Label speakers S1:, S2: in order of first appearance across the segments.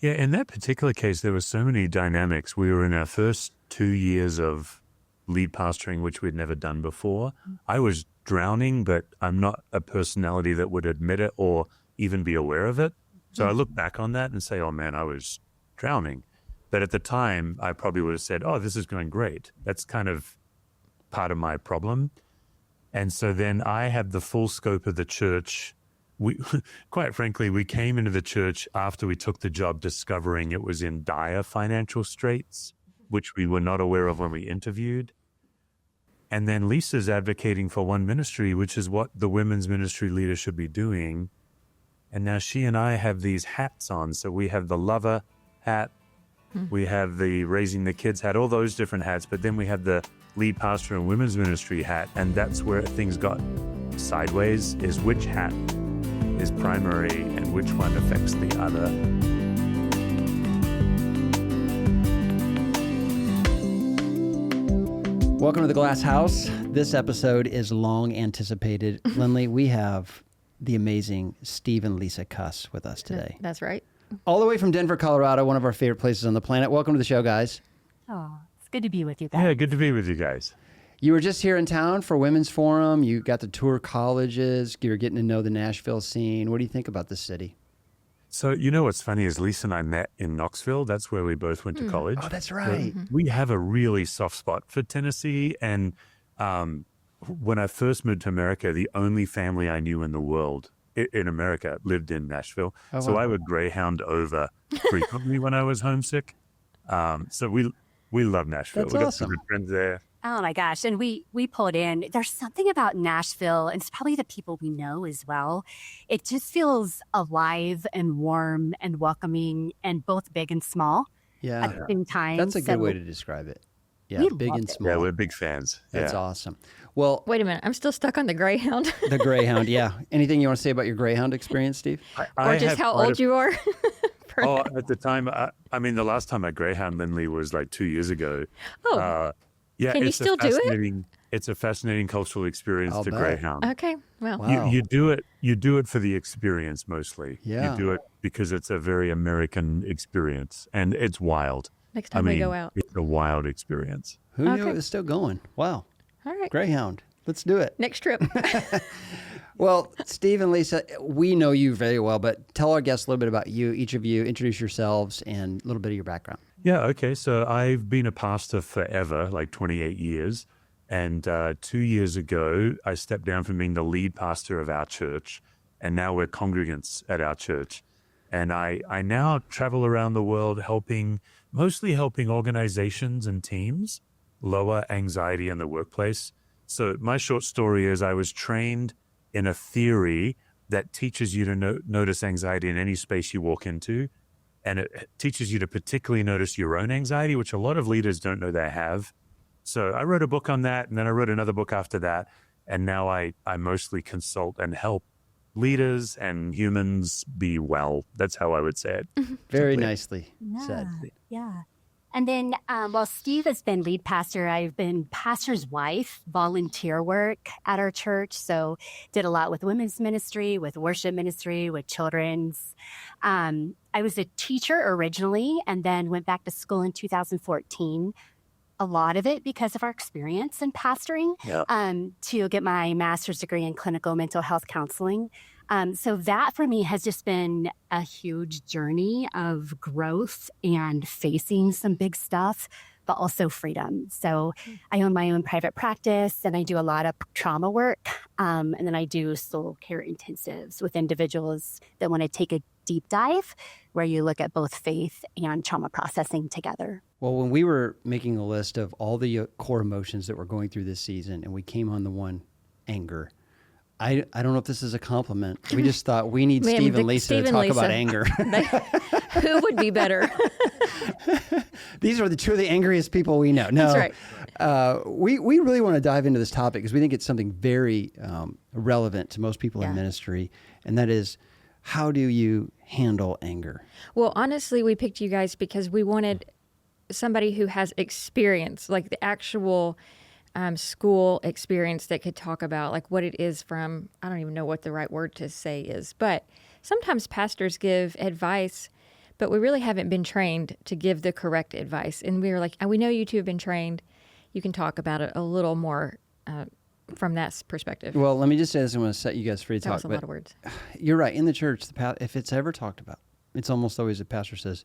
S1: Yeah, in that particular case, there were so many dynamics. We were in our first 2 years of lead pastoring, which we'd never done before. I was drowning, but I'm not a personality that would admit it or even be aware of it. So I look back on that and say, oh man, I was drowning. But at the time, I probably would have said, oh, this is going great. That's kind of part of my problem. And so then I had the full scope of the church. We, quite frankly, we came into the church after we took the job, discovering it was in dire financial straits, which we were not aware of when we interviewed. And then Lisa's advocating for one ministry, which is what the women's ministry leader should be doing. And now she and I have these hats on. So we have the lover hat, we have the raising the kids hat, all those different hats. But then we have the lead pastor and women's ministry hat. And that's where things got sideways, is which hat is primary and which one affects the other.
S2: Welcome to the Glass House. This episode is long anticipated. Lynley, we have the amazing Steve and Lisa Cuss with us today.
S3: That's right.
S2: All the way from Denver, Colorado, one of our favorite places on the planet. Welcome to the show, guys.
S4: Oh, it's good to be with you guys.
S1: Yeah, good to be with you guys.
S2: You were just here in town for Women's Forum. You got to tour colleges. You were getting to know the Nashville scene. What do you think about this city?
S1: So, you know what's funny is Lisa and I met in Knoxville. That's where we both went to college.
S2: Oh, that's right.
S1: We have a really soft spot for Tennessee. And when I first moved to America, the only family I knew in the world in America lived in Nashville.
S2: Oh,
S1: so
S2: wow.
S1: I would Greyhound over frequently when I was homesick. So we love Nashville.
S2: That's
S1: We got
S2: awesome.
S1: some good friends there.
S4: Oh my gosh. And we pulled in. There's something about Nashville, and it's probably the people we know as well. It just feels alive and warm and welcoming and both big and small
S2: Yeah,
S4: at the same time.
S2: that's a good
S4: So
S2: way to describe it. Yeah,
S4: we
S2: big
S4: loved
S2: and
S4: it.
S2: small.
S1: Yeah, we're big fans.
S2: That's
S1: yeah.
S2: awesome. Well,
S3: Wait a minute. I'm still stuck on the Greyhound.
S2: the Greyhound, yeah. Anything you want to say about your Greyhound experience, Steve?
S3: Or just
S1: have
S3: how
S1: quite
S3: old you are.
S1: Oh, at the time, I mean, the last time I Greyhound Lynley was like 2 years ago.
S3: Oh,
S1: Yeah,
S3: Can you
S1: it's
S3: still do it?
S1: It's a fascinating cultural experience
S2: I'll
S1: to
S2: bet.
S1: Greyhound.
S3: okay. Well,
S2: Wow.
S1: You do it for the experience mostly.
S2: Yeah.
S1: You do it because it's a very American experience and it's wild.
S3: next time we go out.
S1: It's a wild experience.
S2: Who knew
S3: Okay.
S2: it was still going? Wow.
S3: All right.
S2: Greyhound. Let's do it.
S3: Next trip.
S2: Well, Steve and Lisa, we know you very well, but tell our guests a little bit about you. Each of you, introduce yourselves and a little bit of your background.
S1: Yeah, okay. So I've been a pastor forever, like 28 years. And 2 years ago, I stepped down from being the lead pastor of our church. And now we're congregants at our church. And I now travel around the world mostly helping organizations and teams lower anxiety in the workplace. So my short story is I was trained in a theory that teaches you to notice anxiety in any space you walk into. And it teaches you to particularly notice your own anxiety, which a lot of leaders don't know they have. So I wrote a book on that, and then I wrote another book after that. And now I mostly consult and help leaders and humans be well. That's how I would say it.
S2: Very
S1: Simply.
S2: nicely said.
S4: Yeah. And then while Steve has been lead pastor, I've been pastor's wife, volunteer work at our church. So did a lot with women's ministry, with worship ministry, with children's. I was a teacher originally and then went back to school in 2014. A lot of it because of our experience in pastoring, to get my master's degree in clinical mental health counseling. So that for me has just been a huge journey of growth and facing some big stuff, but also freedom. So I own my own private practice and I do a lot of trauma work. And then I do soul care intensives with individuals that want to take a deep dive where you look at both faith and trauma processing together.
S2: Well, when we were making a list of all the core emotions that we're going through this season, and we came on the one, anger. I don't know if this is a compliment. We just thought we need
S3: Man,
S2: Steve and Lisa
S3: Steve
S2: to
S3: and
S2: talk
S3: Lisa.
S2: about anger.
S3: Who would be better?
S2: These are the two of the angriest people we know. No,
S3: That's right.
S2: We really want to dive into this topic because we think it's something very relevant to most people in
S3: Yeah.
S2: ministry, and that is, how do you handle anger?
S3: Well, honestly, we picked you guys because we wanted somebody who has experience, like the actual school experience that could talk about like what it is from, I don't even know what the right word to say is, but sometimes pastors give advice, but we really haven't been trained to give the correct advice. And we were like, we know you two have been trained. You can talk about it a little more from that perspective.
S2: Well, let me just say this. I want to set you guys free to
S3: That
S2: talk.
S3: was a lot of words.
S2: You're right. In the church, if it's ever talked about, it's almost always the pastor says,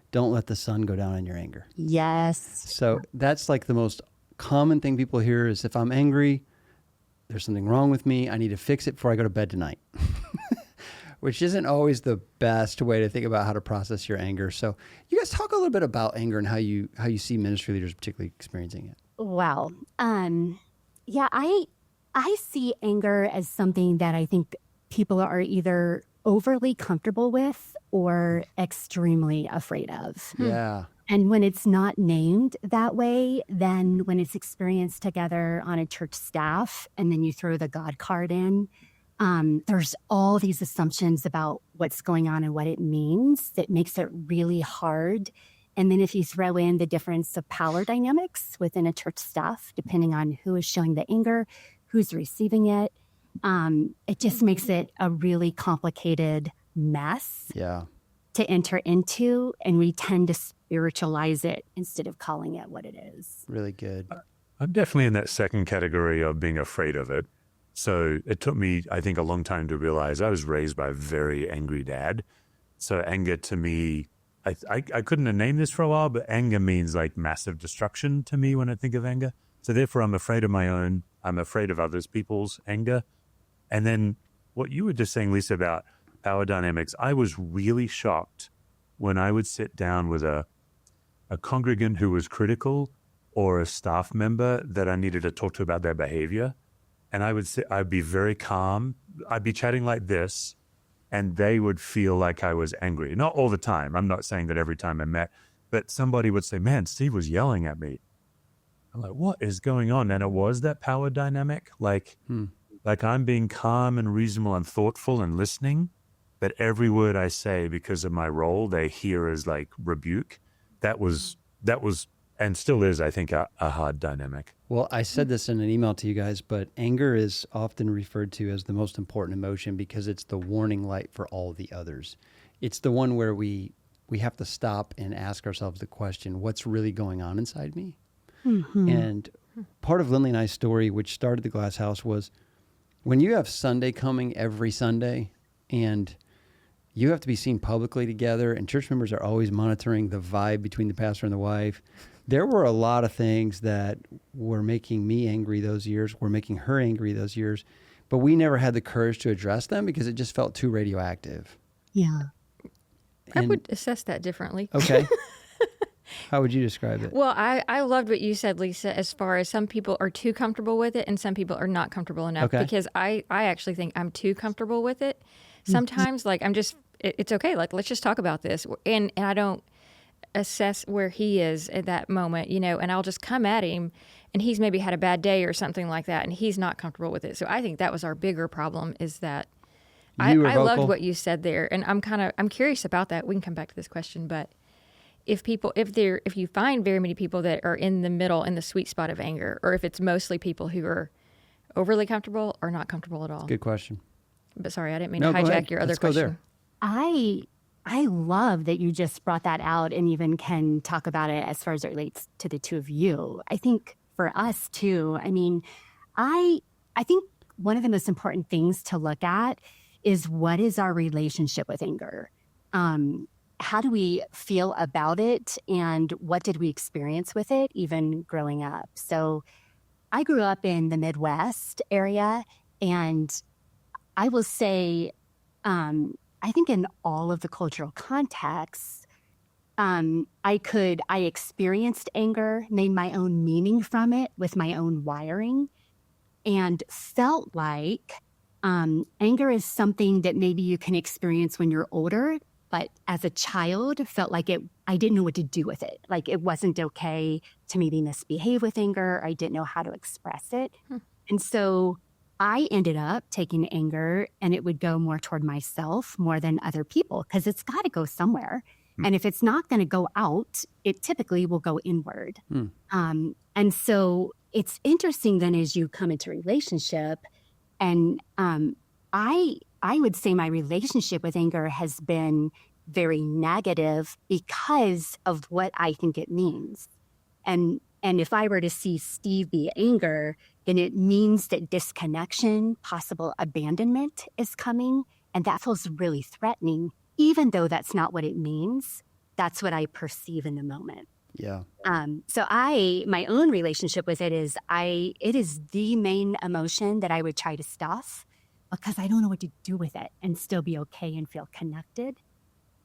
S2: don't let the sun go down in your anger.
S4: Yes.
S2: So that's like the most common thing people hear is if I'm angry, there's something wrong with me. I need to fix it before I go to bed tonight, which isn't always the best way to think about how to process your anger. So you guys talk a little bit about anger and how you see ministry leaders particularly experiencing it.
S4: Wow. Yeah, I see anger as something that I think people are either overly comfortable with or extremely afraid of.
S2: Yeah.
S4: And when it's not named that way, then when it's experienced together on a church staff and then you throw the God card in, there's all these assumptions about what's going on and what it means that makes it really hard. And then if you throw in the difference of power dynamics within a church staff, depending on who is showing the anger, who's receiving it, it just makes it a really complicated mess to enter into. And we tend to spiritualize it instead of calling it what it is.
S2: Really good.
S1: I'm definitely in that second category of being afraid of it. So it took me, I think, a long time to realize I was raised by a very angry dad. So anger to me, I couldn't have named this for a while, but anger means like massive destruction to me when I think of anger. So therefore, I'm afraid of my own. I'm afraid of others people's anger. And then what you were just saying, Lisa, about power dynamics, I was really shocked when I would sit down with a congregant who was critical or a staff member that I needed to talk to about their behavior. And I'd be very calm. I'd be chatting like this, and they would feel like I was angry. Not all the time. I'm not saying that every time I met, but somebody would say, man, Steve was yelling at me. I'm like, what is going on? And it was that power dynamic. Like I'm being calm and reasonable and thoughtful and listening, but every word I say, because of my role, they hear as like rebuke. That was, and still is, I think, a hard dynamic.
S2: Well, I said this in an email to you guys, but anger is often referred to as the most important emotion because it's the warning light for all the others. It's the one where we have to stop and ask ourselves the question, what's really going on inside me? Mm-hmm. And part of Lynley and I's story, which started the Glass House, was when you have Sunday coming every Sunday and you have to be seen publicly together and church members are always monitoring the vibe between the pastor and the wife. There were a lot of things that were making me angry those years, were making her angry those years, but we never had the courage to address them because it just felt too radioactive.
S4: Yeah.
S3: I would assess that differently.
S2: Okay. How would you describe it?
S3: Well, I loved what you said, Lisa, as far as some people are too comfortable with it and some people are not comfortable enough.
S2: Okay.
S3: Because I actually think I'm too comfortable with it. Sometimes, like, it's okay. Like, let's just talk about this. And I don't assess where he is at that moment, and I'll just come at him and he's maybe had a bad day or something like that and he's not comfortable with it. So I think that was our bigger problem is that I loved what you said there. And I'm curious about that. We can come back to this question, but if you find very many people that are in the middle, in the sweet spot of anger, or if it's mostly people who are overly comfortable or not comfortable at all.
S2: Good question.
S3: But sorry, I didn't mean to hijack your other
S2: Let's go
S3: question.
S2: there.
S4: I love that you just brought that out and even can talk about it as far as it relates to the two of you. I think for us too, I mean, I think one of the most important things to look at is what is our relationship with anger? How do we feel about it and what did we experience with it even growing up? So I grew up in the Midwest area and I will say, I think in all of the cultural contexts, I experienced anger, made my own meaning from it with my own wiring, and felt like anger is something that maybe you can experience when you're older, but as a child, felt like I didn't know what to do with it. Like it wasn't okay to maybe misbehave with anger. I didn't know how to express it. And so I ended up taking anger and it would go more toward myself more than other people because it's got to go somewhere. And if it's not going to go out, it typically will go inward. And so it's interesting then as you come into relationship and I would say my relationship with anger has been very negative because of what I think it means. And if I were to see Steve be anger, then it means that disconnection, possible abandonment is coming. And that feels really threatening, even though that's not what it means. That's what I perceive in the moment.
S2: Yeah.
S4: So my own relationship with it is the main emotion that I would try to stuff because I don't know what to do with it and still be okay and feel connected.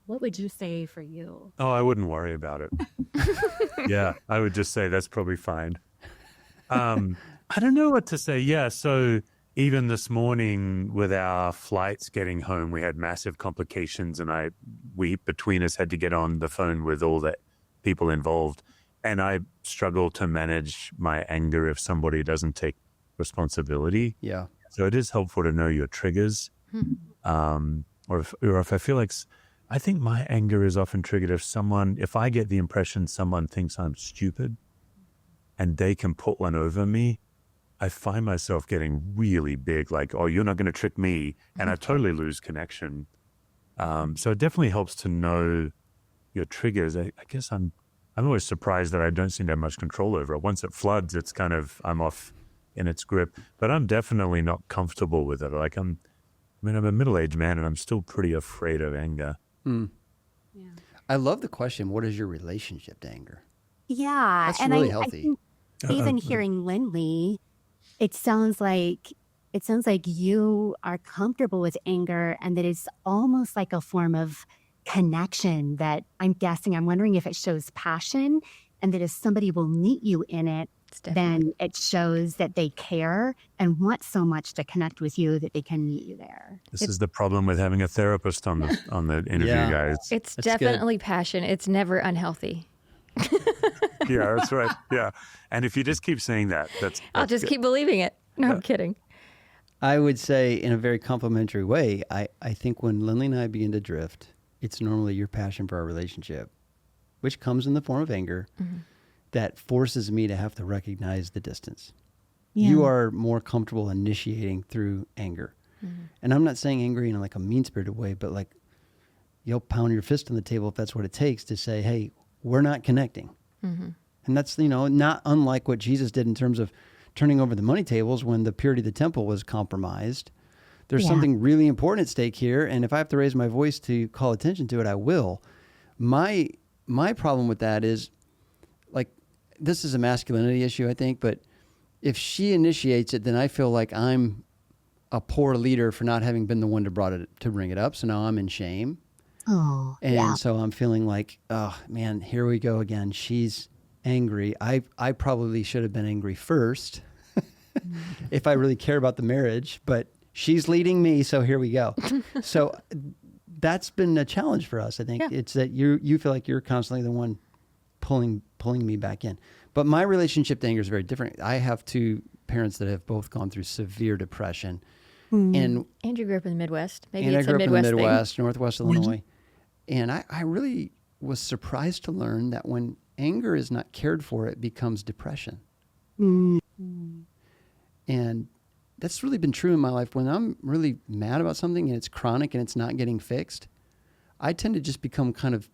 S4: What would you say for you?
S1: Oh, I wouldn't worry about it. Yeah, I would just say that's probably fine. I don't know what to say. Yeah, so even this morning with our flights getting home, we had massive complications, and we between us had to get on the phone with all the people involved. And I struggle to manage my anger if somebody doesn't take responsibility.
S2: Yeah.
S1: So it is helpful to know your triggers. Or if I feel like, I think my anger is often triggered if I get the impression someone thinks I'm stupid and they can put one over me, I find myself getting really big, like, oh, you're not going to trick me. And I totally lose connection. So it definitely helps to know your triggers. I guess I'm always surprised that I don't seem to have much control over it. Once it floods, it's kind of, I'm off in its grip, but I'm definitely not comfortable with it. Like I'm a middle-aged man and I'm still pretty afraid of anger.
S2: Yeah. I love the question, what is your relationship to anger?
S4: Yeah.
S2: That's
S4: and
S2: really
S4: I
S2: healthy.
S4: think even hearing Lynley, it sounds like you are comfortable with anger and that it's almost like a form of connection that I'm wondering if it shows passion and that if somebody will meet you in it, then it shows that they care and want so much to connect with you that they can meet you there.
S1: This is the problem with having a therapist on the interview,
S2: Yeah.
S1: guys.
S3: It's
S2: That's
S3: definitely passion. It's never unhealthy.
S1: Yeah, that's right. Yeah. And if you just keep saying that,
S3: I'll just keep believing it. No, I'm kidding.
S2: I would say in a very complimentary way, I think when Lynley and I begin to drift, it's normally your passion for our relationship, which comes in the form of anger, that forces me to have to recognize the distance.
S4: Yeah.
S2: You are more comfortable initiating through anger. And I'm not saying angry in like a mean-spirited way, but like you'll pound your fist on the table if that's what it takes to say, hey, we're not connecting. And that's, not unlike what Jesus did in terms of turning over the money tables when the purity of the temple was compromised. There's something really important at stake here, and if I have to raise my voice to call attention to it, I will. My problem with that is, like, this is a masculinity issue, I think, but if she initiates it, then I feel like I'm a poor leader for not having been the one to bring it up, so now I'm in shame.
S4: Oh,
S2: And so I'm feeling like, oh, man, here we go again. She's angry. I probably should have been angry first if I really care about the marriage, but she's leading me, so here we go. So that's been a challenge for us, I think.
S3: Yeah.
S2: It's that you feel like you're constantly the one pulling me back in. But my relationship to anger is very different. I have two parents that have both gone through severe depression. And
S3: Andrew grew up in the Midwest. Maybe
S2: and
S3: it's
S2: I grew
S3: a
S2: up in
S3: Midwest
S2: the
S3: thing.
S2: Midwest, Northwest Illinois. And I really was surprised to learn that when anger is not cared for, it becomes depression. And that's really been true in my life. When I'm really mad about something and it's chronic and it's not getting fixed, I tend to just become kind of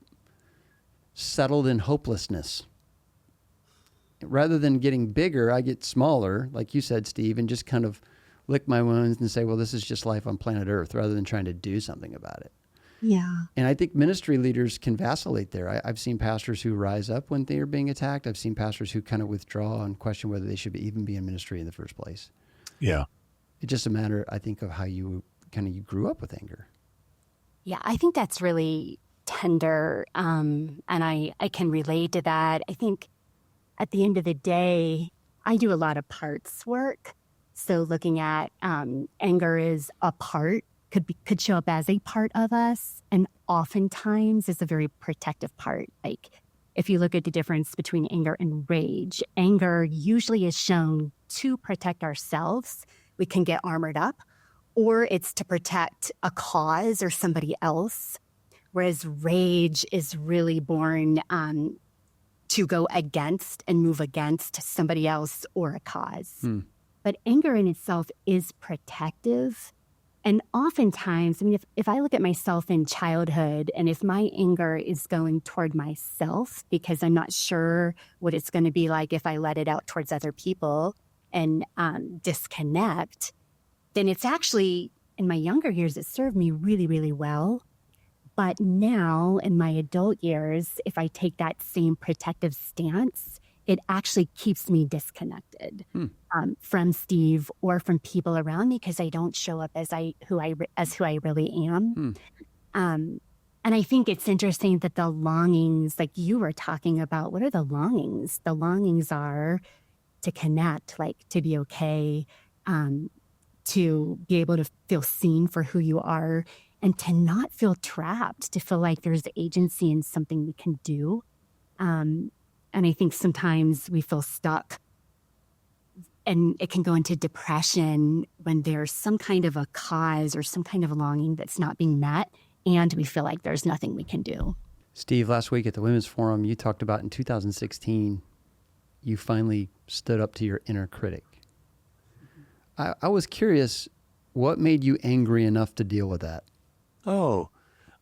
S2: settled in hopelessness. Rather than getting bigger, I get smaller, like you said, Steve, and just kind of lick my wounds and say, well, this is just life on planet Earth, rather than trying to do something about it.
S4: Yeah.
S2: And I think ministry leaders can vacillate there. I've seen pastors who rise up when they are being attacked. I've seen pastors who kind of withdraw and question whether they should even be in ministry in the first place.
S1: Yeah.
S2: It's just a matter, I think, of how you grew up with anger.
S4: Yeah, I think that's really tender. And I can relate to that. I think at the end of the day, I do a lot of parts work. So looking at anger is a part, could show up as a part of us, and oftentimes is a very protective part. Like if you look at the difference between anger and rage, anger usually is shown to protect ourselves. We can get armored up, or it's to protect a cause or somebody else. Whereas rage is really born to go against and move against somebody else or a cause. But anger in itself is protective. And oftentimes, I mean, if I look at myself in childhood and if my anger is going toward myself because I'm not sure what it's going to be like if I let it out towards other people and disconnect, then it's actually, in my younger years, it served me really, really well. But now in my adult years, if I take that same protective stance, it actually keeps me disconnected from Steve or from people around me because I don't show up as who I really am. And I think it's interesting that the longings, like you were talking about, what are the longings? The longings are to connect, like to be okay, to be able to feel seen for who you are, and to not feel trapped, to feel like there's agency in something we can do. And I think sometimes we feel stuck and it can go into depression when there's some kind of a cause or some kind of longing that's not being met and we feel like there's nothing we can do.
S2: Steve, last week at the Women's Forum, you talked about in 2016, you finally stood up to your inner critic. I was curious, what made you angry enough to deal with that?
S1: Oh,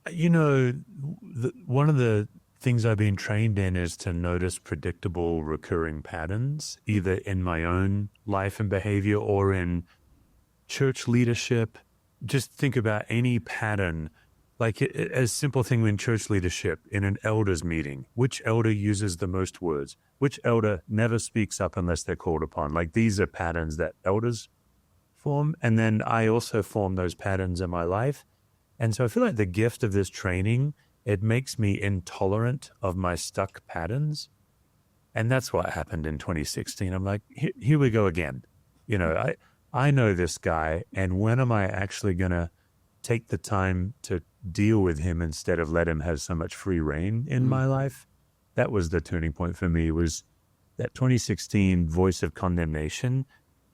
S1: one of the things I've been trained in is to notice predictable recurring patterns, either in my own life and behavior or in church leadership. Just think about any pattern, like a simple thing in church leadership, in an elders meeting. Which elder uses the most words? Which elder never speaks up unless they're called upon? Like, these are patterns that elders form. And then I also form those patterns in my life. And so I feel like the gift of this training, it makes me intolerant of my stuck patterns. And that's what happened in 2016. I'm like, here we go again. I know this guy, and when am I actually going to take the time to deal with him instead of let him have so much free reign in my life? That was the turning point for me, was that 2016 voice of condemnation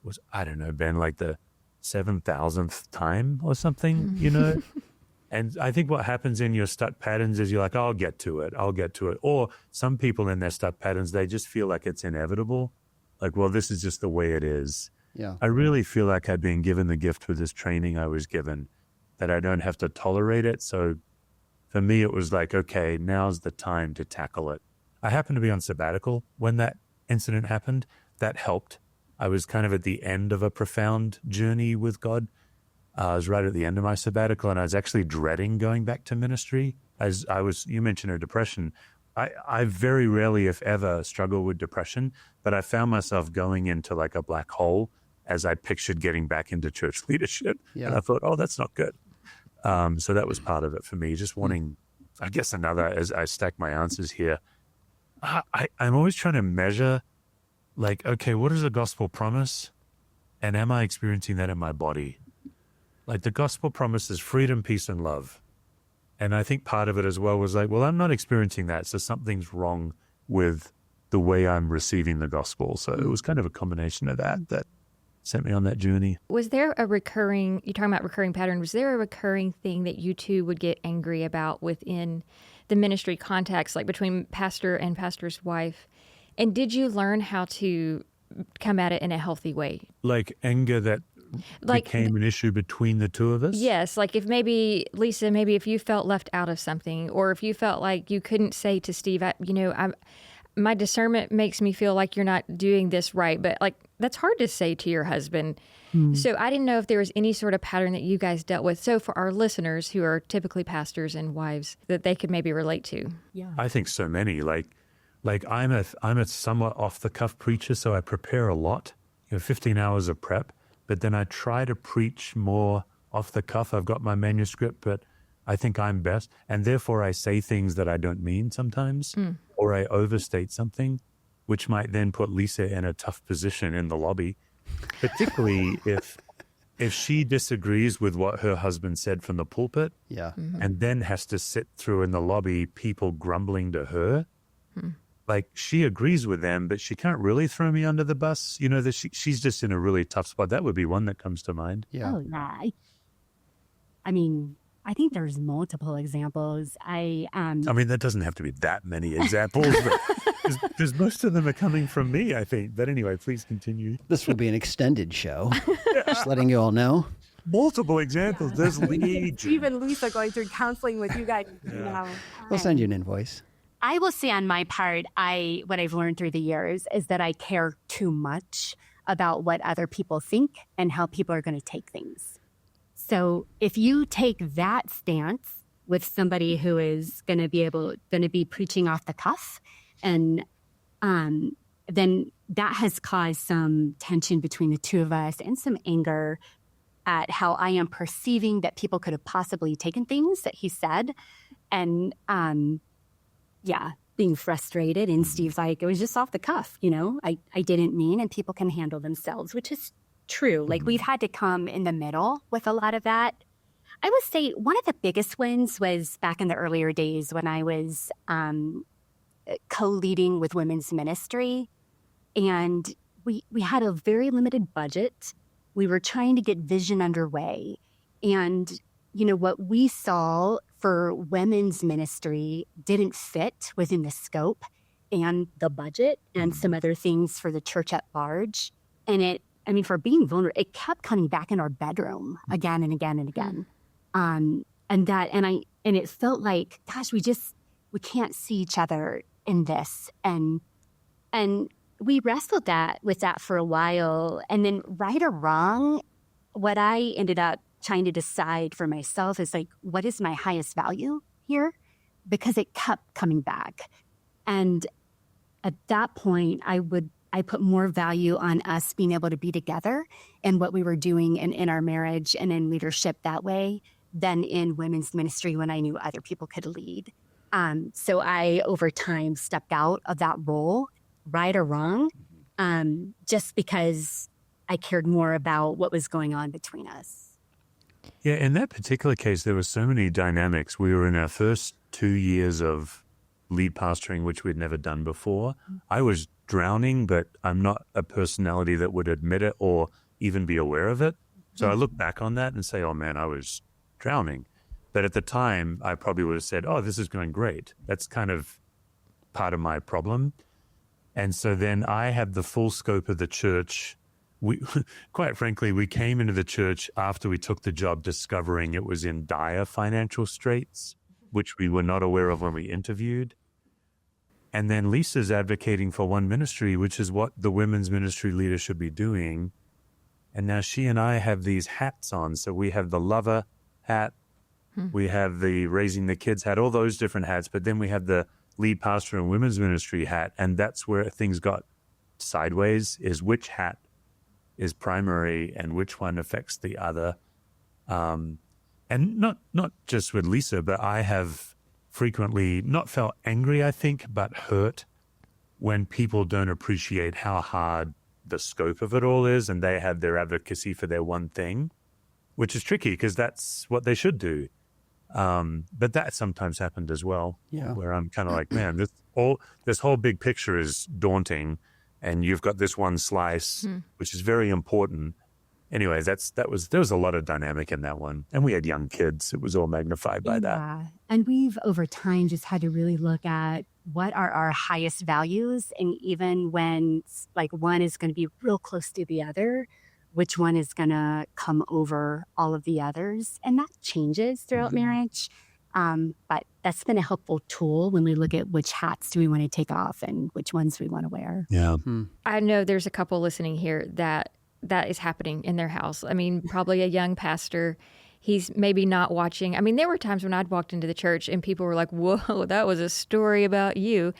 S1: was, I don't know, Ben, like the 7,000th time or something, And I think what happens in your stuck patterns is you're like, I'll get to it. Or some people in their stuck patterns, they just feel like it's inevitable. Like, well, this is just the way it is.
S2: Yeah.
S1: I really feel like I've been given the gift with this training I was given, that I don't have to tolerate it. So for me, it was like, okay, now's the time to tackle it. I happened to be on sabbatical when that incident happened. That helped. I was kind of at the end of a profound journey with God. I was right at the end of my sabbatical, and I was actually dreading going back to ministry. You mentioned a depression. I very rarely, if ever, struggle with depression, but I found myself going into like a black hole as I pictured getting back into church leadership.
S2: Yeah.
S1: And I thought, oh, that's not good. So that was part of it for me, just wanting, I guess another, as I stack my answers here, I'm always trying to measure, like, okay, what is the gospel promise? And am I experiencing that in my body? Like, the gospel promise is freedom, peace, and love. And I think part of it as well was like, well, I'm not experiencing that, so something's wrong with the way I'm receiving the gospel. So it was kind of a combination of that sent me on that journey.
S3: Was there you're talking about recurring pattern, was there a recurring thing that you two would get angry about within the ministry context, like between pastor and pastor's wife? And did you learn how to come at it in a healthy way?
S1: Like anger that became an issue between the two of us?
S3: Yes. Like if maybe, Lisa, if you felt left out of something, or if you felt like you couldn't say to Steve, my discernment makes me feel like you're not doing this right. But like, that's hard to say to your husband. So I didn't know if there was any sort of pattern that you guys dealt with. So for our listeners who are typically pastors and wives, that they could maybe relate to.
S4: Yeah.
S1: I think so many. Like I'm a somewhat off the cuff preacher, so I prepare a lot, 15 hours of prep, but then I try to preach more off the cuff. I've got my manuscript, but I think I'm best. And therefore I say things that I don't mean sometimes, or I overstate something, which might then put Lisa in a tough position in the lobby, particularly if she disagrees with what her husband said from the pulpit, and then has to sit through in the lobby people grumbling to her. Like, she agrees with them, but she can't really throw me under the bus. That she's just in a really tough spot. That would be one that comes to mind.
S2: Yeah.
S4: Oh, yeah. I mean, I think there's multiple examples.
S1: I mean, that doesn't have to be that many examples, because most of them are coming from me, I think. But anyway, please continue.
S2: This will be an extended show. Just letting you all know.
S1: multiple examples. There's legion.
S4: Steve and Lisa going through counseling with you guys. You know.
S2: We'll send you an invoice.
S4: I will say on my part, what I've learned through the years is that I care too much about what other people think and how people are going to take things. So if you take that stance with somebody who is going to be preaching off the cuff, and then that has caused some tension between the two of us and some anger at how I am perceiving that people could have possibly taken things that he said. And being frustrated. And Steve's like, it was just off the cuff, you know, I didn't mean, and people can handle themselves, which is true. Like we've had to come in the middle with a lot of that. I would say one of the biggest wins was back in the earlier days when I was co-leading with women's ministry. And we had a very limited budget. We were trying to get vision underway. And, you know, what we saw for women's ministry didn't fit within the scope and the budget and some other things for the church at large. And for being vulnerable, it kept coming back in our bedroom again and again and again. And it felt like, gosh, we can't see each other in this. And we wrestled with that for a while. And then right or wrong, what I ended up trying to decide for myself is like, what is my highest value here? Because it kept coming back. And at that point, I put more value on us being able to be together and what we were doing in our marriage and in leadership that way than in women's ministry when I knew other people could lead. So I, over time, stepped out of that role, right or wrong, just because I cared more about what was going on between us.
S1: Yeah, in that particular case, there were so many dynamics. We were in our first 2 years of lead pastoring, which we'd never done before. I was drowning, but I'm not a personality that would admit it or even be aware of it. So I look back on that and say, oh man, I was drowning. But at the time, I probably would have said, oh, this is going great. That's kind of part of my problem. And so then I had the full scope of the church. Quite frankly, we came into the church after we took the job discovering it was in dire financial straits, which we were not aware of when we interviewed. And then Lisa's advocating for one ministry, which is what the women's ministry leader should be doing. And now she and I have these hats on. So we have the lover hat, we have the raising the kids hat, all those different hats. But then we have the lead pastor and women's ministry hat. And that's where things got sideways, is which hat is primary and which one affects the other. And not just with Lisa, but I have frequently not felt angry, I think, but hurt when people don't appreciate how hard the scope of it all is and they have their advocacy for their one thing, which is tricky because that's what they should do. But that sometimes happened as well, where I'm kind of like, man, this whole big picture is daunting. And you've got this one slice, which is very important. Anyway, there was a lot of dynamic in that one. And we had young kids. It was all magnified by that.
S4: And we've, over time, just had to really look at what are our highest values. And even when like one is going to be real close to the other, which one is going to come over all of the others. And that changes throughout marriage. But that's been a helpful tool when we look at which hats do we want to take off and which ones we want to wear.
S1: Yeah.
S3: I know there's a couple listening here that is happening in their house. I mean, probably a young pastor. He's maybe not watching. I mean, there were times when I'd walked into the church and people were like, whoa, that was a story about you.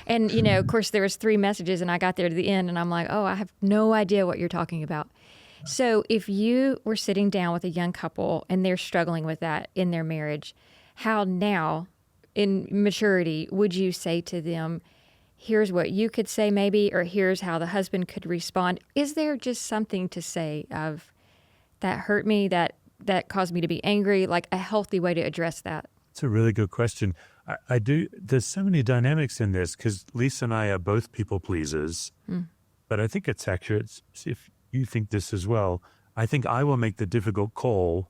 S3: And, you know, of course, there was 3 messages and I got there to the end and I'm like, oh, I have no idea what you're talking about. So if you were sitting down with a young couple and they're struggling with that in their marriage, how now in maturity would you say to them, here's what you could say maybe, or here's how the husband could respond? Is there just something to say of that hurt me, that caused me to be angry, like a healthy way to address that?
S1: It's a really good question. I do. There's so many dynamics in this because Lisa and I are both people pleasers, but I think it's accurate. If you think this as well, I think I will make the difficult call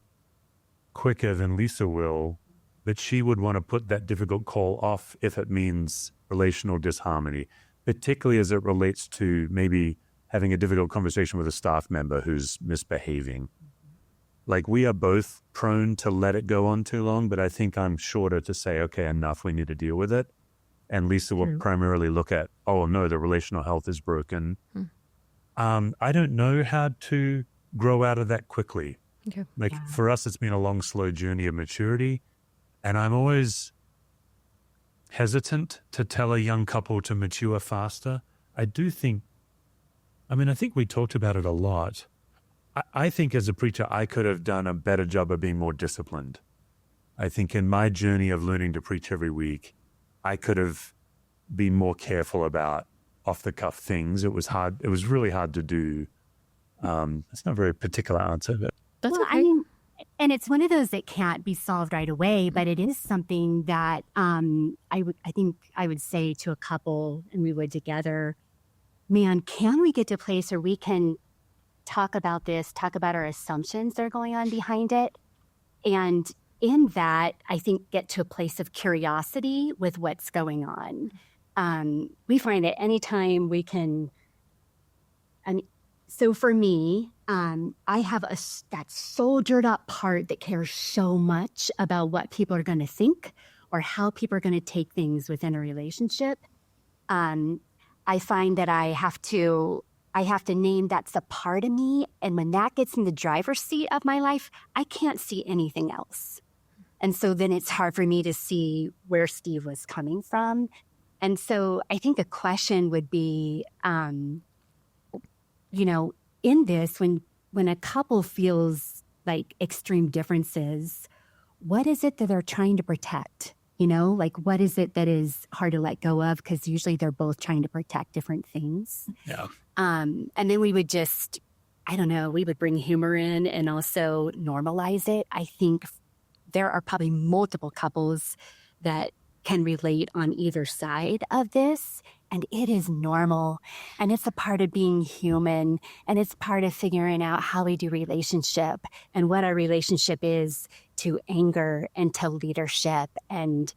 S1: quicker than Lisa will, but she would want to put that difficult call off if it means relational disharmony, particularly as it relates to maybe having a difficult conversation with a staff member who's misbehaving. Like we are both prone to let it go on too long, but I think I'm shorter to say, okay, enough, we need to deal with it. And Lisa will primarily look at, oh no, the relational health is broken. I don't know how to grow out of that quickly.
S3: Okay.
S1: Like for us, it's been a long, slow journey of maturity. And I'm always hesitant to tell a young couple to mature faster. I think we talked about it a lot. I think as a preacher, I could have done a better job of being more disciplined. I think in my journey of learning to preach every week, I could have been more careful about off-the-cuff things. It was hard. It was really hard to do. It's not a very particular answer, but
S3: That's
S4: well,
S3: okay.
S4: I mean, and it's one of those that can't be solved right away, but it is something that I think I would say to a couple, and we would together, man, can we get to a place where we can talk about this, talk about our assumptions that are going on behind it, and in that, I think get to a place of curiosity with what's going on. We find that anytime we can, so for me, I have that soldiered up part that cares so much about what people are going to think or how people are going to take things within a relationship. I find that I have to name that's a part of me. And when that gets in the driver's seat of my life, I can't see anything else. And so then it's hard for me to see where Steve was coming from. And so I think a question would be, in this, when a couple feels like extreme differences, what is it that they're trying to protect? Like what is it that is hard to let go of? Because usually they're both trying to protect different things.
S1: yeah.
S4: And then we would just, we would bring humor in and also normalize it. I think there are probably multiple couples that can relate on either side of this. And it is normal. And it's a part of being human. And it's part of figuring out how we do relationship and what our relationship is to anger and to leadership and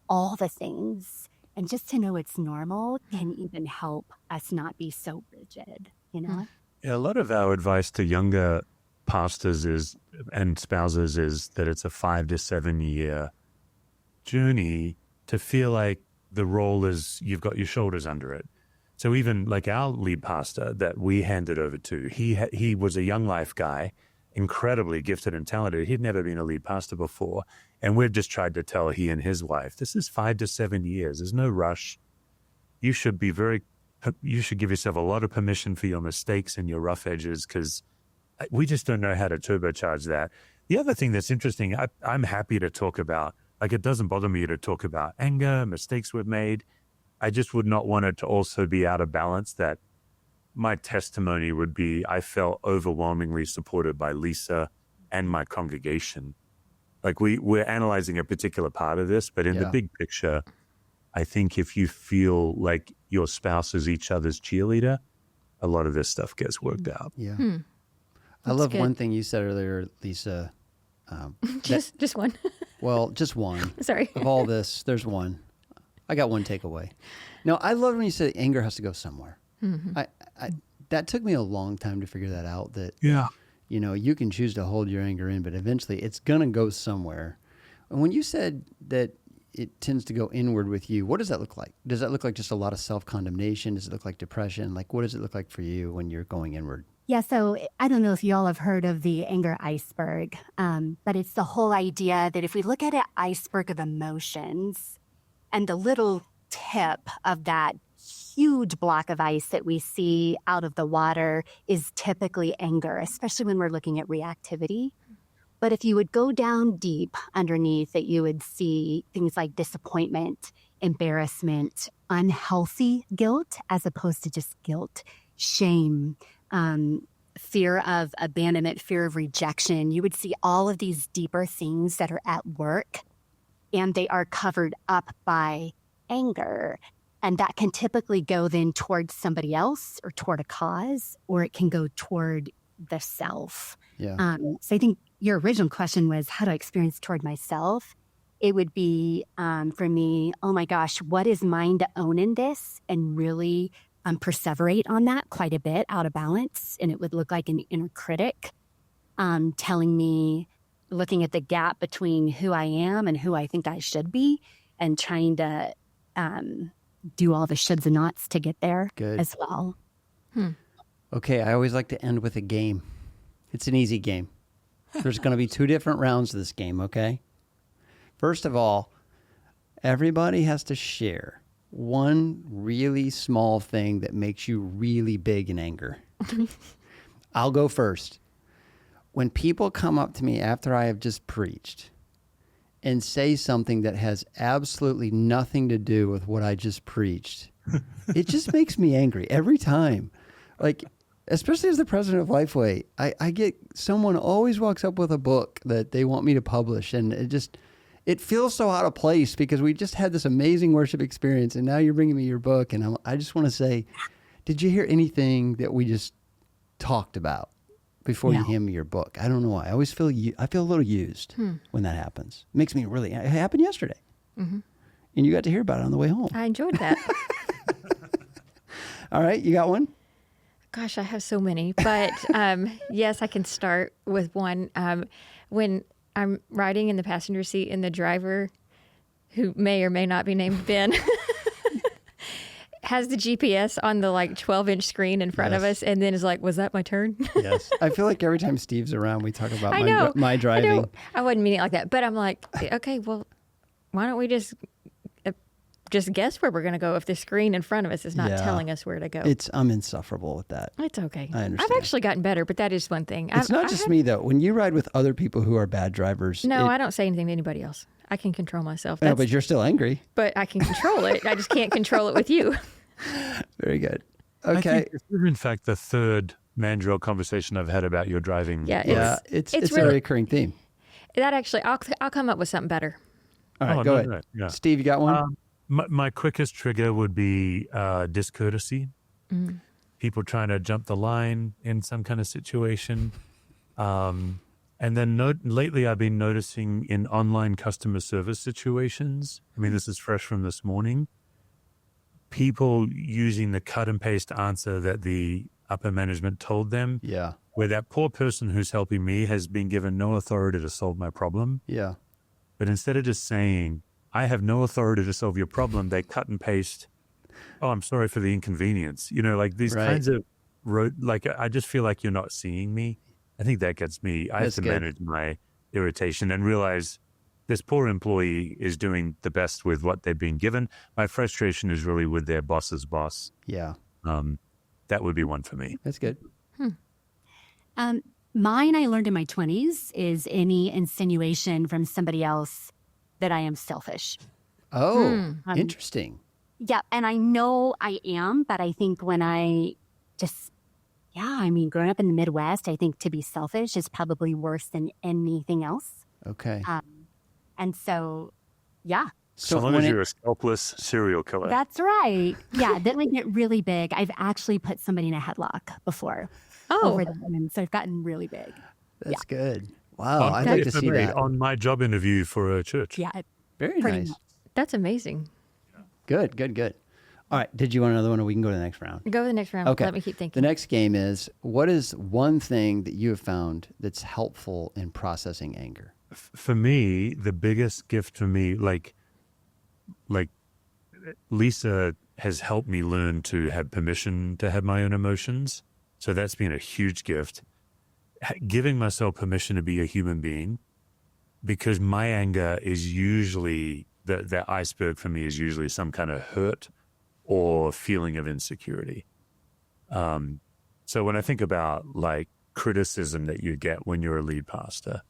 S4: all the things. And just to know it's normal can even help us not be so rigid,
S1: Yeah, a lot of our advice to younger pastors and spouses is that it's a 5 to 7 year journey to feel like the role is you've got your shoulders under it. So even like our lead pastor that we handed over to, he was a Young Life guy, incredibly gifted and talented. He'd never been a lead pastor before. And we've just tried to tell he and his wife, this is 5 to 7 years. There's no rush. You should give yourself a lot of permission for your mistakes and your rough edges because we just don't know how to turbocharge that. The other thing that's interesting, I'm happy to talk about, like it doesn't bother me to talk about anger, mistakes we've made. I just would not want it to also be out of balance that my testimony would be I felt overwhelmingly supported by Lisa and my congregation. Like we're analyzing a particular part of this, but in the big picture, I think if you feel like your spouse is each other's cheerleader, a lot of this stuff gets worked out.
S2: Yeah. I
S3: That's
S2: love
S3: good.
S2: one thing you said earlier, Lisa.
S3: Just one.
S2: Well, just one.
S3: Sorry.
S2: Of all this, there's one. I got one takeaway. No, I love when you said anger has to go somewhere.
S3: Mm-hmm.
S2: That took me a long time to figure that out. That
S1: Yeah.
S2: you can choose to hold your anger in, but eventually it's gonna go somewhere. And when you said that it tends to go inward with you, what does that look like? Does that look like just a lot of self-condemnation? Does it look like depression? Like, what does it look like for you when you're going inward?
S4: Yeah, so I don't know if you all have heard of the anger iceberg, but it's the whole idea that if we look at an iceberg of emotions and the little tip of that huge block of ice that we see out of the water is typically anger, especially when we're looking at reactivity. But if you would go down deep underneath that, you would see things like disappointment, embarrassment, unhealthy guilt, as opposed to just guilt, shame, fear of abandonment, fear of rejection. You would see all of these deeper things that are at work, and they are covered up by anger. And that can typically go then towards somebody else or toward a cause, or it can go toward the self.
S2: Yeah.
S4: So I think your original question was, how do I experience toward myself? It would be, for me, oh my gosh, what is mine to own in this? And really perseverate on that quite a bit out of balance. And it would look like an inner critic. telling me, looking at the gap between who I am and who I think I should be, and trying to do all the shoulds and nots to get there
S2: Good.
S4: as well.
S2: Okay, I always like to end with a game. It's an easy game. There's going to be 2 different rounds of this game, okay? First of all, everybody has to share one really small thing that makes you really big in anger. I'll go first. When people come up to me after I have just preached and say something that has absolutely nothing to do with what I just preached, it just makes me angry every time. Like, especially as the president of Lifeway, I get someone always walks up with a book that they want me to publish, and it feels so out of place because we just had this amazing worship experience, and now you're bringing me your book, and I just want to say, did you hear anything that we just talked about before you hand me your book? I don't know why. I always feel I feel a little used when that happens. It makes me really. It happened yesterday, and you got to hear about it on the way home.
S3: I enjoyed that.
S2: All right, you got one?
S3: Gosh, I have so many, but yes, I can start with one. When I'm riding in the passenger seat and the driver, who may or may not be named Ben, has the GPS on the 12-inch screen in front of us, and then is like, "Was that my turn?"
S2: Yes. I feel like every time Steve's around, we talk about
S3: I know,
S2: my driving.
S3: I wasn't meaning it like that, but I'm like, okay, well, why don't we just guess where we're going to go if the screen in front of us is not telling us where to go?
S2: I'm insufferable with that.
S3: It's okay.
S2: I understand.
S3: I've actually gotten better, but that is one thing.
S2: It's not just me, though. When you ride with other people who are bad drivers.
S3: No, I don't say anything to anybody else. I can control myself.
S2: No, but you're still angry.
S3: But I can control it. I just can't control it with you.
S2: Very good.
S1: I
S2: Okay.
S1: think this is, in fact, the third Mandrell conversation I've had about your driving.
S3: Yeah,
S2: it's
S3: really,
S2: a recurring theme.
S3: That actually, I'll come up with something better.
S2: All right,
S1: Oh,
S2: go
S1: no,
S2: ahead.
S1: no, yeah.
S2: Steve, you got one?
S1: My quickest trigger would be discourtesy. People trying to jump the line in some kind of situation. And then lately I've been noticing in online customer service situations, I mean, this is fresh from this morning, people using the cut and paste answer that the upper management told them,
S2: Yeah.
S1: where that poor person who's helping me has been given no authority to solve my problem.
S2: Yeah.
S1: But instead of just saying, I have no authority to solve your problem, they cut and paste, oh, I'm sorry for the inconvenience. These
S2: Right.
S1: kinds of I just feel like you're not seeing me. I think that gets me. I have
S2: That's
S1: to
S2: good.
S1: manage my irritation and realize this poor employee is doing the best with what they've been given. My frustration is really with their boss's boss.
S2: Yeah.
S1: That would be one for me.
S2: That's good.
S4: Mine I learned in my 20s is any insinuation from somebody else that I am selfish.
S2: Oh, interesting.
S4: Yeah, and I know I am, but I think when I just, growing up in the Midwest, I think to be selfish is probably worse than anything else.
S2: Okay.
S4: And so, yeah.
S2: So
S1: as long
S2: when
S1: as you're a scalpless serial killer.
S4: That's right. Yeah, then we get really big. I've actually put somebody in a headlock before. Over them, and so I've gotten really big.
S2: That's good. Wow, I'd like to see that.
S1: On my job interview for a church.
S4: Yeah,
S2: Very
S4: pretty
S2: nice.
S4: much.
S3: That's amazing.
S2: Good, good, good. All right, did you want another one, or we can go to the next round?
S3: Go to the next round.
S2: Okay.
S3: Let me keep thinking.
S2: The next game is, what is one thing that you have found that's helpful in processing anger?
S1: For me, the biggest gift for me, like Lisa has helped me learn to have permission to have my own emotions. So that's been a huge gift. Giving myself permission to be a human being, because my anger is usually, the iceberg for me is usually some kind of hurt or feeling of insecurity. So when I think about criticism that you get when you're a lead pastor,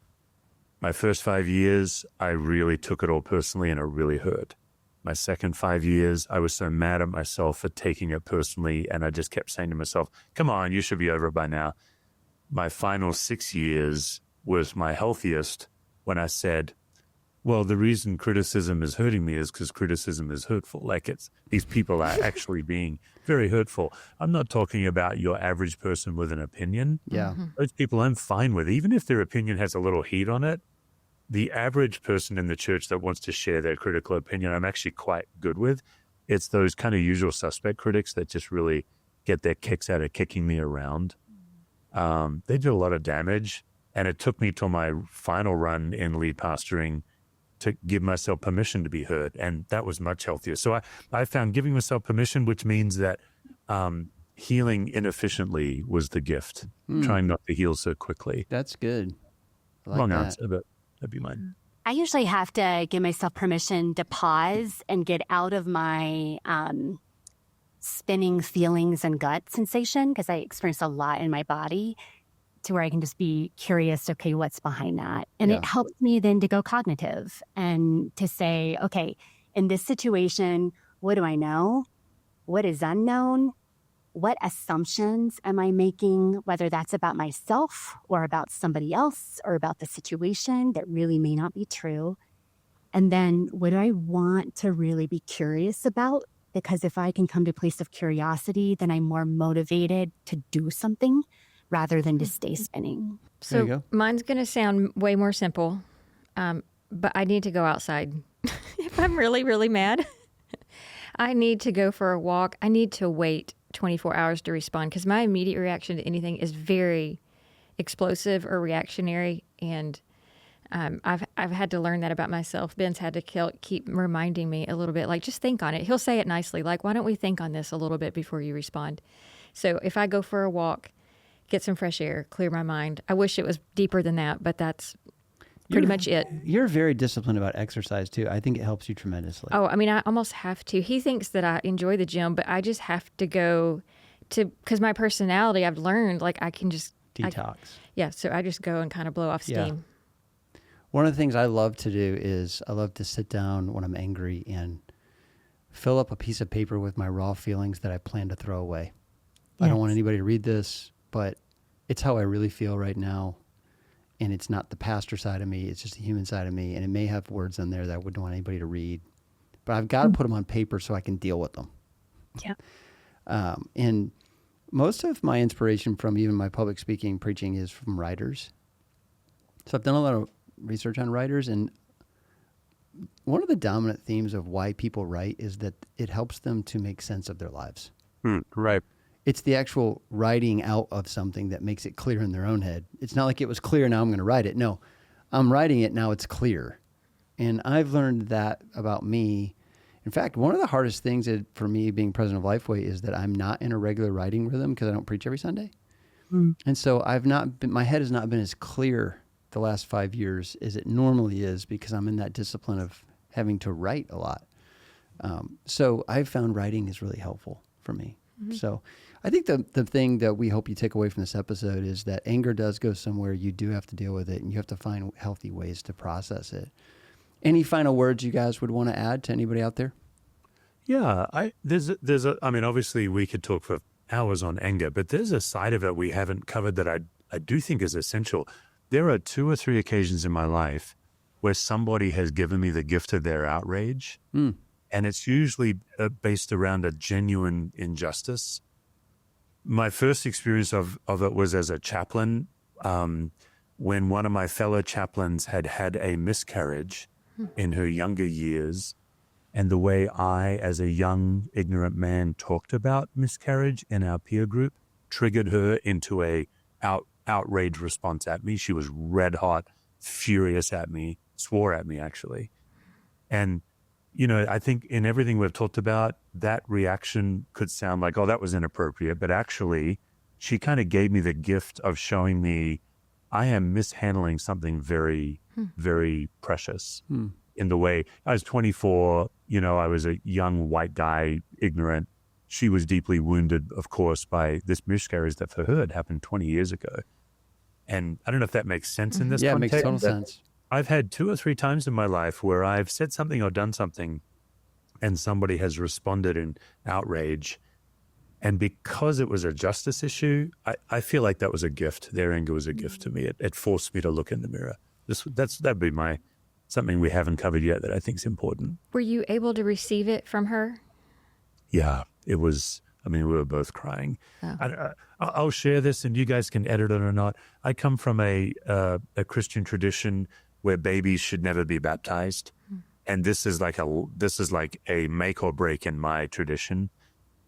S1: my first 5 years, I really took it all personally and it really hurt. My second 5 years, I was so mad at myself for taking it personally, and I just kept saying to myself, come on, you should be over it by now. My final 6 years was my healthiest when I said, well, the reason criticism is hurting me is because criticism is hurtful. These people are actually being very hurtful. I'm not talking about your average person with an opinion.
S2: Yeah.
S1: Those people I'm fine with, even if their opinion has a little heat on it. The average person in the church that wants to share their critical opinion, I'm actually quite good with. It's those kind of usual suspect critics that just really get their kicks out of kicking me around. They do a lot of damage. And it took me till my final run in lead pastoring to give myself permission to be heard. And that was much healthier. So I found giving myself permission, which means that healing inefficiently was the gift, trying not to heal so quickly.
S2: That's good. I like
S1: Long
S2: that.
S1: answer, but that'd be mine.
S4: I usually have to give myself permission to pause and get out of my spinning feelings and gut sensation, because I experience a lot in my body, to where I can just be curious, okay, what's behind that? And it helps me then to go cognitive and to say, okay, in this situation, what do I know? What is unknown? What assumptions am I making, whether that's about myself or about somebody else or about the situation that really may not be true? And then what do I want to really be curious about? Because if I can come to a place of curiosity, then I'm more motivated to do something rather than to stay spinning.
S2: There you
S3: So
S2: go.
S3: mine's going to sound way more simple, but I need to go outside. If I'm really, really mad, I need to go for a walk. I need to wait 24 hours to respond, because my immediate reaction to anything is very explosive or reactionary. And I've had to learn that about myself. Ben's had to keep reminding me a little bit, like, just think on it. He'll say it nicely, like, why don't we think on this a little bit before you respond? So if I go for a walk, get some fresh air, clear my mind. I wish it was deeper than that, but that's pretty much it.
S2: You're very disciplined about exercise too. I think it helps you tremendously.
S3: Oh, I mean, I almost have to. He thinks that I enjoy the gym, but I just have to go to, because my personality, I've learned, like, I can just
S2: Detox.
S3: so I just go and kind of blow off steam.
S2: One of the things I love to do is I love to sit down when I'm angry and fill up a piece of paper with my raw feelings that I plan to throw away. I don't want anybody to read this, but it's how I really feel right now. And it's not the pastor side of me. It's just the human side of me. And it may have words in there that I wouldn't want anybody to read. But I've got to put them on paper so I can deal with them.
S4: Yeah.
S2: And most of my inspiration from even my public speaking, preaching is from writers. So I've done a lot of research on writers. And one of the dominant themes of why people write is that it helps them to make sense of their lives.
S1: Right.
S2: It's the actual writing out of something that makes it clear in their own head. It's not like it was clear, now I'm going to write it. No, I'm writing it, now it's clear. And I've learned that about me. In fact, one of the hardest things for me being president of Lifeway is that I'm not in a regular writing rhythm because I don't preach every Sunday. And so my head has not been as clear the last 5 years as it normally is because I'm in that discipline of having to write a lot. So I've found writing is really helpful for me. So I think the thing that we hope you take away from this episode is that anger does go somewhere. You do have to deal with it, and you have to find healthy ways to process it. Any final words you guys would want to add to anybody out there?
S1: Yeah, I mean, obviously we could talk for hours on anger, but there's a side of it we haven't covered that I do think is essential. There are 2 or 3 occasions in my life where somebody has given me the gift of their outrage. And it's usually based around a genuine injustice. My first experience of it was as a chaplain when one of my fellow chaplains had a miscarriage in her younger years. And the way I, as a young, ignorant man, talked about miscarriage in our peer group triggered her into a outrage response at me. She was red hot, furious at me, swore at me, actually. And you know, I think in everything we've talked about, that reaction could sound like, oh, that was inappropriate. But actually, she kind of gave me the gift of showing me I am mishandling something very, very precious in the way. I was 24, you know, I was a young white guy, ignorant. She was deeply wounded, of course, by this miscarriage that for her had happened 20 years ago. And I don't know if that makes sense in this
S2: Yeah, it
S1: context.
S2: makes total sense.
S1: I've had 2 or 3 times in my life where I've said something or done something and somebody has responded in outrage. And because it was a justice issue, I feel like that was a gift. Their anger was a gift to me. It forced me to look in the mirror. That'd be something we haven't covered yet that I think is important.
S3: Were you able to receive it from her?
S1: Yeah, it was. I mean, we were both crying. Oh. I'll share this and you guys can edit it or not. I come from a Christian tradition where babies should never be baptized. And this is like a make or break in my tradition.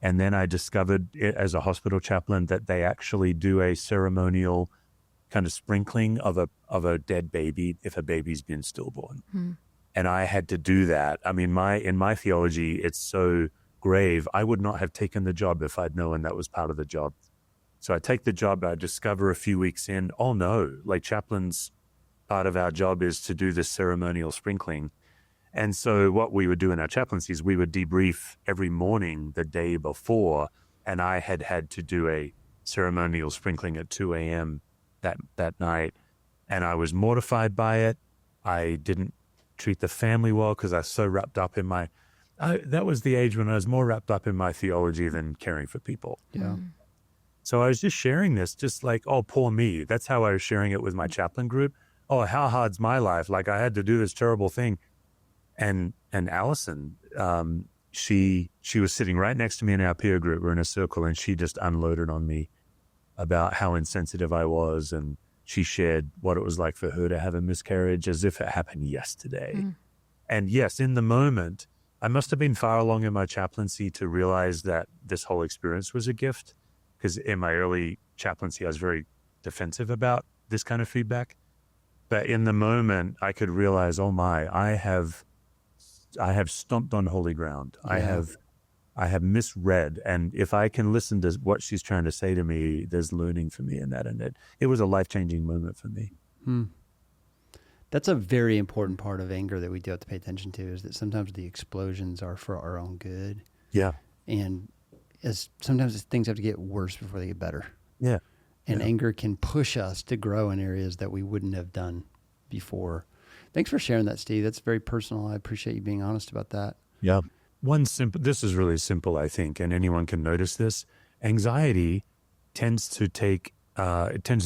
S1: And then I discovered as a hospital chaplain that they actually do a ceremonial kind of sprinkling of a dead baby if a baby's been stillborn. And I had to do that. I mean, in my theology, it's so grave. I would not have taken the job if I'd known that was part of the job. So I take the job, I discover a few weeks in, oh no, like chaplains, part of our job is to do this ceremonial sprinkling. And so what we would do in our chaplaincy is we would debrief every morning the day before, and I had to do a ceremonial sprinkling at 2 a.m. that night. And I was mortified by it. I didn't treat the family well because I was so wrapped up in that was the age when I was more wrapped up in my theology than caring for people.
S2: Yeah.
S1: So I was just sharing this, just like, oh, poor me. That's how I was sharing it with my chaplain group. Oh, how hard's my life? Like I had to do this terrible thing. And Allison, she was sitting right next to me in our peer group. We're in a circle, and she just unloaded on me about how insensitive I was. And she shared what it was like for her to have a miscarriage as if it happened yesterday. And yes, in the moment, I must have been far along in my chaplaincy to realize that this whole experience was a gift. Because in my early chaplaincy, I was very defensive about this kind of feedback. But in the moment, I could realize, oh my, I have stomped on holy ground.
S2: Yeah.
S1: I have misread. And if I can listen to what she's trying to say to me, there's learning for me in that. And it was a life-changing moment for me.
S2: That's a very important part of anger that we do have to pay attention to, is that sometimes the explosions are for our own good.
S1: Yeah.
S2: And sometimes things have to get worse before they get better.
S1: Yeah.
S2: And anger can push us to grow in areas that we wouldn't have done before. Thanks for sharing that, Steve. That's very personal. I appreciate you being honest about that.
S1: Yeah. This is really simple, I think, and anyone can notice this. Anxiety tends to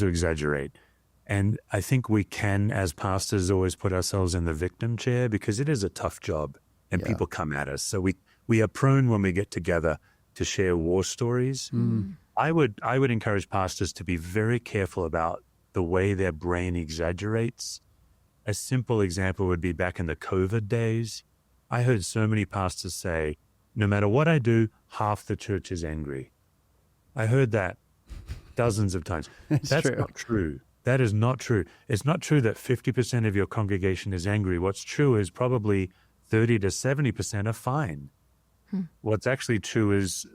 S1: exaggerate. And I think we can, as pastors, always put ourselves in the victim chair because it is a tough job and people come at us. So we are prone when we get together to share war stories. I would encourage pastors to be very careful about the way their brain exaggerates. A simple example would be back in the COVID days. I heard so many pastors say, no matter what I do, half the church is angry. I heard that dozens of times. That's
S2: true.
S1: not true. That is not true. It's not true that 50% of your congregation is angry. What's true is probably 30 to 70% are fine. What's actually true is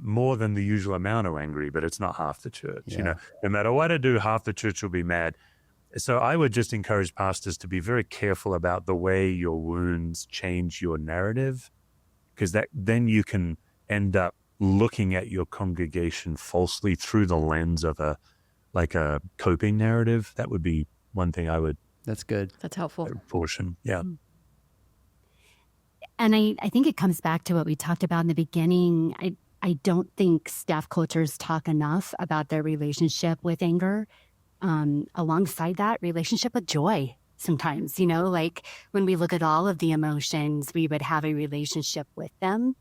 S1: more than the usual amount are angry, but it's not half the church.
S2: Yeah.
S1: No matter what I do, half the church will be mad. So I would just encourage pastors to be very careful about the way your wounds change your narrative, because then you can end up looking at your congregation falsely through the lens of a coping narrative. That would be one thing I would.
S2: That's good.
S3: That's helpful.
S1: Portion. Yeah.
S4: And I think it comes back to what we talked about in the beginning. I don't think staff cultures talk enough about their relationship with anger. Alongside that, relationship with joy. Sometimes, like when we look at all of the emotions, we would have a relationship with them.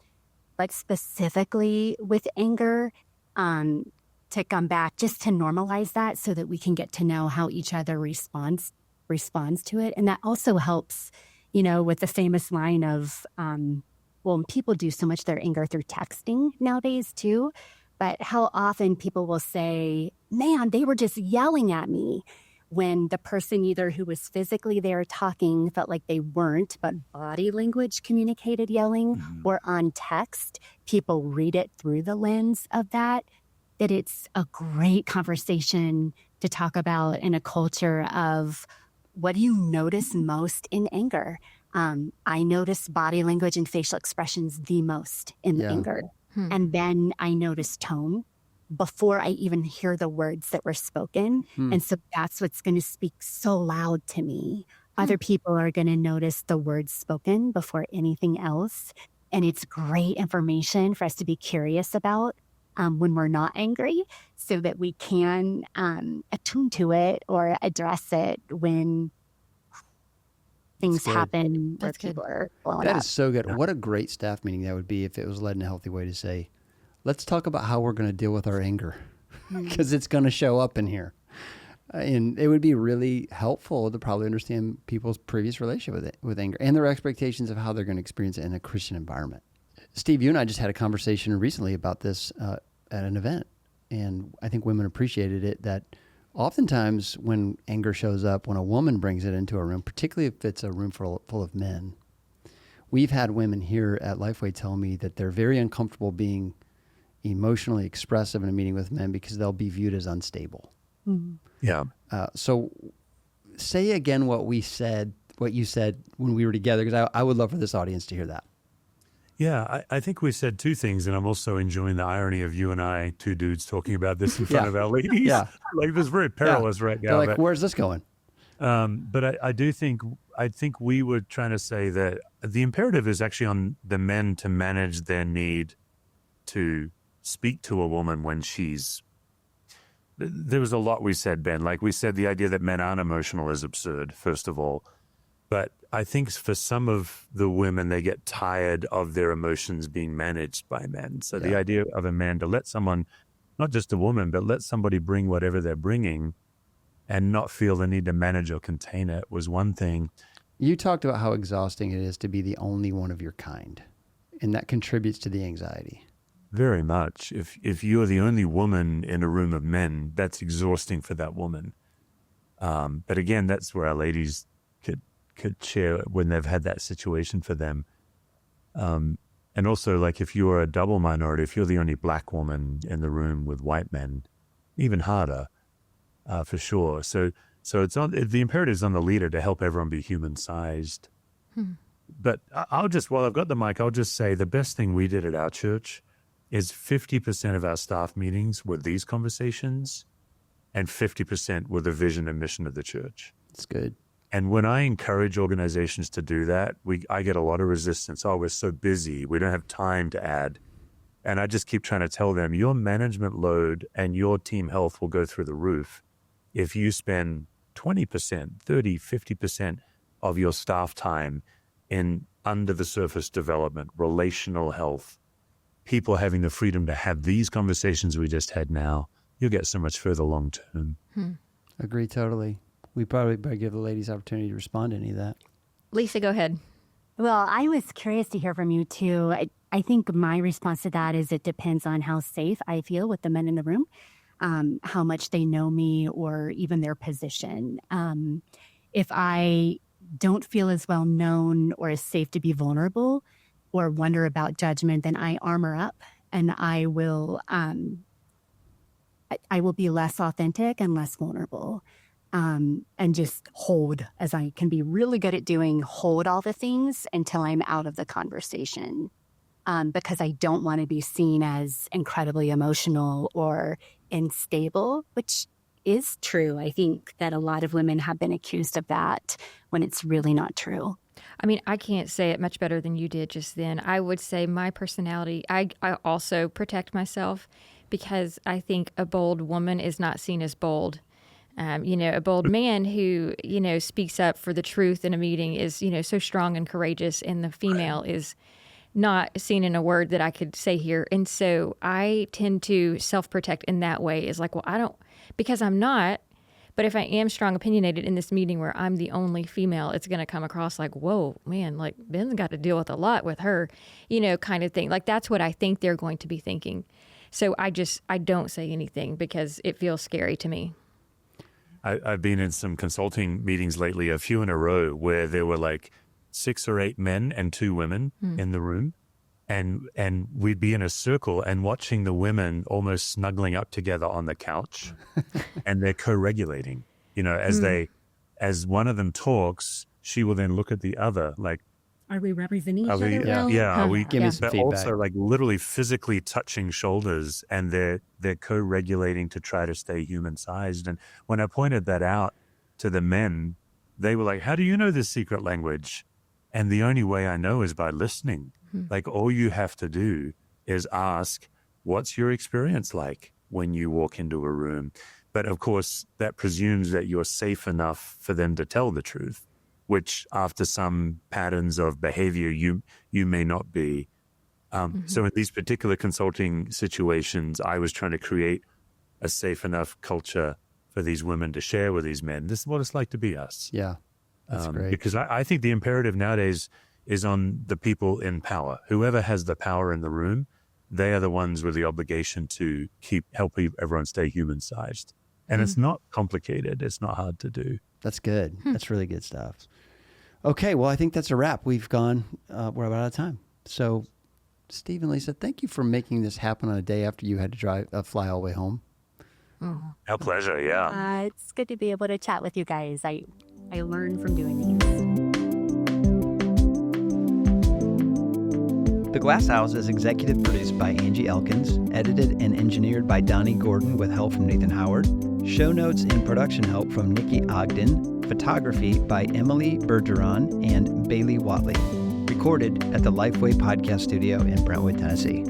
S4: But specifically with anger, to come back, just to normalize that so that we can get to know how each other responds to it. And that also helps, with the famous line of, people do so much their anger through texting nowadays too. But how often people will say, man, they were just yelling at me, when the person either who was physically there talking felt like they weren't, but body language communicated yelling, or on text, people read it through the lens of that it's a great conversation to talk about in a culture of what do you notice most in anger? I notice body language and facial expressions the most in anger. And then I notice tone before I even hear the words that were spoken. And so that's what's going to speak so loud to me. Other people are going to notice the words spoken before anything else. And it's great information for us to be curious about when we're not angry, so that we can attune to it or address it when things happen where people are blowing up.
S2: That is so good. What a great staff meeting that would be if it was led in a healthy way to say, let's talk about how we're going to deal with our anger, because it's going to show up in here. And it would be really helpful to probably understand people's previous relationship with anger and their expectations of how they're going to experience it in a Christian environment. Steve, you and I just had a conversation recently about this at an event, and I think women appreciated it, that Oftentimes when anger shows up, when a woman brings it into a room, particularly if it's a room full of men, we've had women here at Lifeway tell me that they're very uncomfortable being emotionally expressive in a meeting with men because they'll be viewed as unstable.
S1: Yeah.
S2: So say again what you said when we were together, because I would love for this audience to hear that.
S1: Yeah, I think we said two things, and I'm also enjoying the irony of you and I, two dudes, talking about this in front of our ladies.
S2: Yeah.
S1: Like, this is very perilous right now.
S2: They're like, where's this going?
S1: But I think we were trying to say that the imperative is actually on the men to manage their need to speak to a woman when there was a lot we said, Ben. Like, we said the idea that men aren't emotional is absurd, first of all. But I think for some of the women, they get tired of their emotions being managed by men. So the idea of a man to let someone, not just a woman, but let somebody bring whatever they're bringing and not feel the need to manage or contain it was one thing.
S2: You talked about how exhausting it is to be the only one of your kind, and that contributes to the anxiety.
S1: Very much. If you're the only woman in a room of men, that's exhausting for that woman. But again, that's where our ladies could share when they've had that situation for them. And also, like, if you're a double minority, if you're the only black woman in the room with white men, even harder, for sure. So the imperative is on the leader to help everyone be human-sized. But while I've got the mic, I'll just say the best thing we did at our church is 50% of our staff meetings were these conversations, and 50% were the vision and mission of the church.
S2: That's good.
S1: And when I encourage organizations to do that, I get a lot of resistance. Oh, we're so busy. We don't have time to add. And I just keep trying to tell them, your management load and your team health will go through the roof if you spend 20%, 30, 50% of your staff time in under the surface development, relational health, people having the freedom to have these conversations we just had now. You'll get so much further long term.
S2: Agree totally. We probably better give the ladies opportunity to respond to any of that.
S3: Lisa, go ahead.
S4: Well, I was curious to hear from you too. I think my response to that is it depends on how safe I feel with the men in the room, how much they know me or even their position. If I don't feel as well known or as safe to be vulnerable or wonder about judgment, then I armor up and I will be less authentic and less vulnerable. And just hold, as I can be really good at doing, hold all the things until I'm out of the conversation. Because I don't want to be seen as incredibly emotional or unstable, which is true. I think that a lot of women have been accused of that when it's really not true.
S3: I mean, I can't say it much better than you did just then. I would say my personality, I also protect myself because I think a bold woman is not seen as bold. A bold man who, speaks up for the truth in a meeting is, so strong and courageous, and the female is not seen in a word that I could say here. And so I tend to self-protect in that way. Is like, well, because I'm not, but if I am strong opinionated in this meeting where I'm the only female, it's going to come across like, whoa, man, like Ben's got to deal with a lot with her, kind of thing. Like, that's what I think they're going to be thinking. So I don't say anything because it feels scary to me.
S1: I've been in some consulting meetings lately, a few in a row, where there were like 6 or 8 men and 2 women in the room. And we'd be in a circle and watching the women almost snuggling up together on the couch and they're co-regulating, as one of them talks, she will then look at the other like,
S5: are we representing each other?
S1: Are we
S2: give me some
S1: but
S2: feedback.
S1: Also like literally physically touching shoulders, and they're co-regulating to try to stay human-sized. And when I pointed that out to the men, they were like, how do you know this secret language? And the only way I know is by listening. Like, all you have to do is ask, what's your experience like when you walk into a room? But of course, that presumes that you're safe enough for them to tell the truth, which after some patterns of behavior, you may not be. So in these particular consulting situations, I was trying to create a safe enough culture for these women to share with these men. This is what it's like to be us.
S2: Yeah, that's great.
S1: Because I think the imperative nowadays is on the people in power. Whoever has the power in the room, they are the ones with the obligation to help everyone stay human-sized. And it's not complicated. It's not hard to do.
S2: That's good. That's really good stuff. Okay, well, I think that's a wrap. We've gone, we're about out of time. So, Steve and Lisa, thank you for making this happen on a day after you had to fly all the way home.
S1: Our pleasure, yeah.
S4: It's good to be able to chat with you guys. I learned from doing these.
S2: The Glass House is executive produced by Angie Elkins, edited and engineered by Donnie Gordon with help from Nathan Howard, show notes and production help from Nikki Ogden, photography by Emily Bergeron and Bailey Watley. Recorded at the Lifeway Podcast Studio in Brentwood, Tennessee.